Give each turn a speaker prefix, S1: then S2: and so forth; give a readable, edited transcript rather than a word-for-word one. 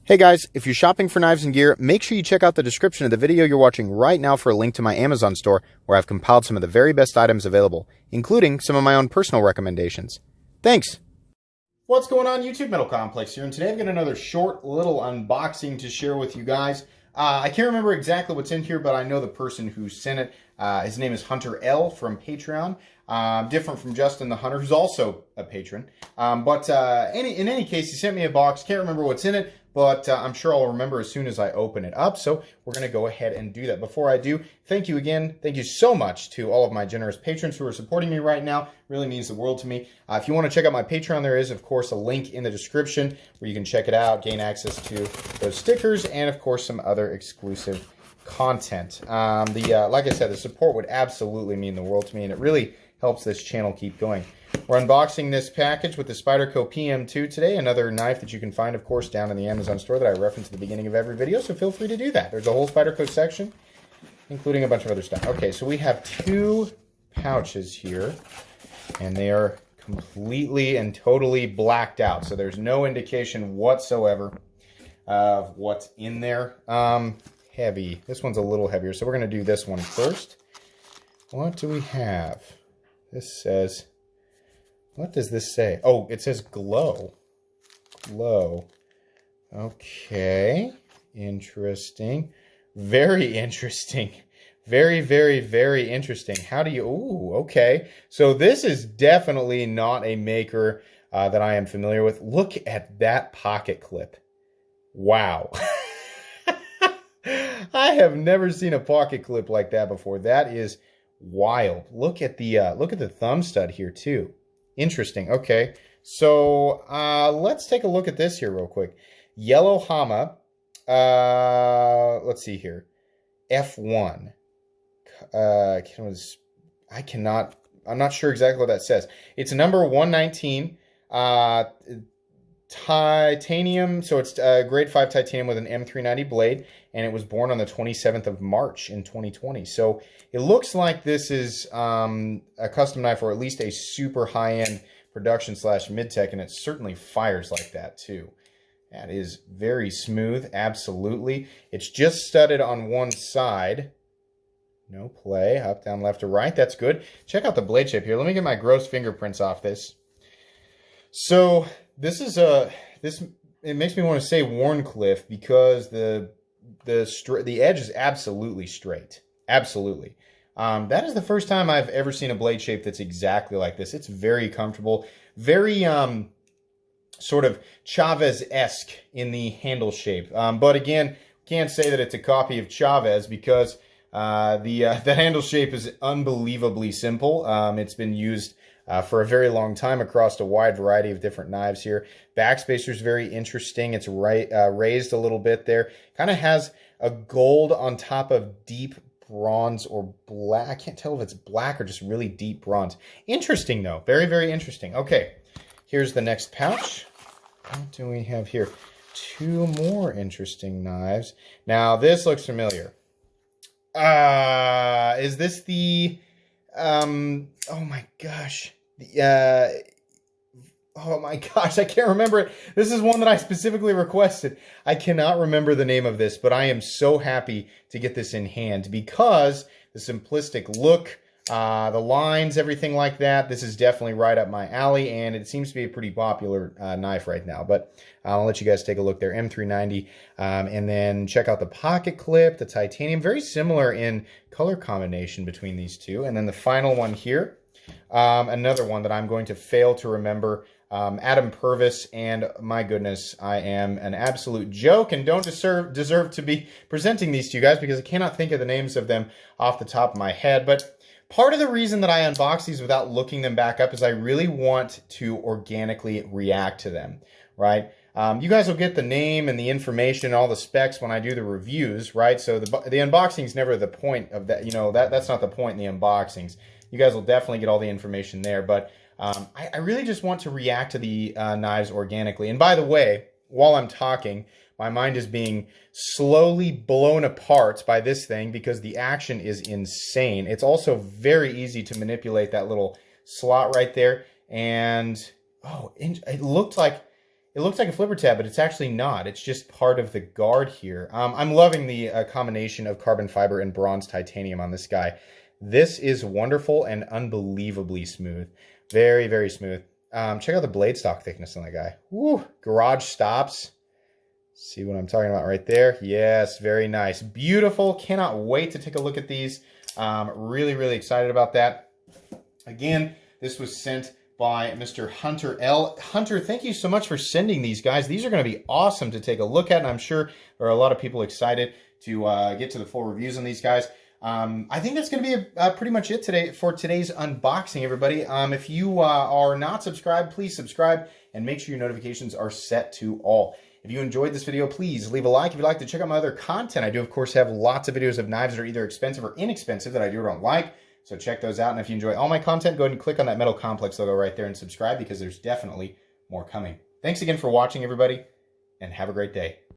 S1: Hey guys, if you're shopping for knives and gear, make sure you check out the description of the video you're watching right now for a link to my Amazon store where I've compiled some of the very best items available, including some of my own personal recommendations. Thanks! What's going on YouTube? Metal Complex here, and today I've got another short little unboxing to share with you guys. I can't remember exactly what's in here, but I know the person who sent it. His name is Hunter L from Patreon. Different from Justin the Hunter, who's also a patron. In any case, he sent me a box. Can't remember what's in it, but I'm sure I'll remember as soon as I open it up. So we're going to go ahead and do that. Before I do, thank you again. Thank you so much to all of my generous patrons who are supporting me right now. Really means the world to me. If you want to check out my Patreon, there is, of course, a link in the description where you can check it out, gain access to those stickers, and, of course, some other exclusive content. Like I said, the support would absolutely mean the world to me, and it really helps this channel keep going. We're unboxing this package with the Spyderco PM2 today, another knife that you can find, of course, down in the Amazon store that I reference at the beginning of every video, so feel free to do that. There's a whole Spyderco section, including a bunch of other stuff. Okay, so we have two pouches here, and they are completely and totally blacked out, so there's no indication whatsoever of what's in there. Heavy. This one's a little heavier, so we're going to do this one first. What do we have? This says... What does this say? Oh, it says glow. Glow. Okay. Interesting. Very interesting. Very, very, very interesting. How do you... Ooh, okay. So this is definitely not a maker that I am familiar with. Look at that pocket clip. Wow. I have never seen a pocket clip like that before. That is wild. Look at the thumb stud here too. Interesting. Okay, so let's take a look at this here real quick. Yellow Hama. Let's see here. F1. I'm not sure exactly what that says. It's number 119. Titanium. So it's grade 5 titanium with an M390 blade, and it was born on the 27th of March in 2020. So it looks like this is a custom knife, or at least a super high-end production / mid-tech, and it certainly fires like that too. That is very smooth, absolutely. It's just studded on one side. No play, up, down, left, or right. That's good. Check out the blade shape here. Let me get my gross fingerprints off this. So this is it makes me want to say Warncliffe, because the edge is absolutely straight. Absolutely. That is the first time I've ever seen a blade shape that's exactly like this. It's very comfortable, very sort of Chavez-esque in the handle shape. But again, can't say that it's a copy of Chavez, because the handle shape is unbelievably simple. It's been used for a very long time across a wide variety of different knives here. Backspacer is very interesting. It's raised a little bit there. Kind of has a gold on top of deep bronze or black. I can't tell if it's black or just really deep bronze. Interesting though. Very, very interesting. Okay, here's the next pouch. What do we have here? Two more interesting knives. Now this looks familiar. Is this the... oh my gosh. Oh my gosh, I can't remember it. This is one that I specifically requested. I cannot remember the name of this, but I am so happy to get this in hand, because the simplistic look, the lines, everything like that, this is definitely right up my alley, and it seems to be a pretty popular knife right now. But I'll let you guys take a look there. M390, and then check out the pocket clip, the titanium, very similar in color combination between these two. And then the final one here, another one that I'm going to fail to remember, APurvis, and my goodness, I am an absolute joke and don't deserve to be presenting these to you guys, because I cannot think of the names of them off the top of my head. But part of the reason that I unbox these without looking them back up is I really want to organically react to them, right? You guys will get the name and the information, all the specs when I do the reviews, right? So the unboxing is never the point of that. You know, that's not the point in the unboxings. You guys will definitely get all the information there, but I really just want to react to the knives organically. And by the way, while I'm talking, my mind is being slowly blown apart by this thing, because the action is insane. It's also very easy to manipulate that little slot right there. And, oh, it looked like it looks like a flipper tab, but it's actually not. It's just part of the guard here. I'm loving the combination of carbon fiber and bronze titanium on this guy. This is wonderful and unbelievably smooth. Very, very smooth. Check out the blade stock thickness on that guy. Woo! Garage stops. See what I'm talking about right there? Yes, very nice. Beautiful. Cannot wait to take a look at these. Really, really excited about that. Again, this was sent by Mr. Hunter L. Hunter, thank you so much for sending these, guys. These are going to be awesome to take a look at, and I'm sure there are a lot of people excited to get to the full reviews on these guys. I think that's going to be pretty much it today for today's unboxing, everybody. If you are not subscribed, please subscribe and make sure your notifications are set to all. If you enjoyed this video, please leave a like. If you'd like to check out my other content, I do, of course, have lots of videos of knives that are either expensive or inexpensive that I do or don't like. So check those out. And if you enjoy all my content, go ahead and click on that Metal Complex logo right there and subscribe, because there's definitely more coming. Thanks again for watching, everybody, and have a great day.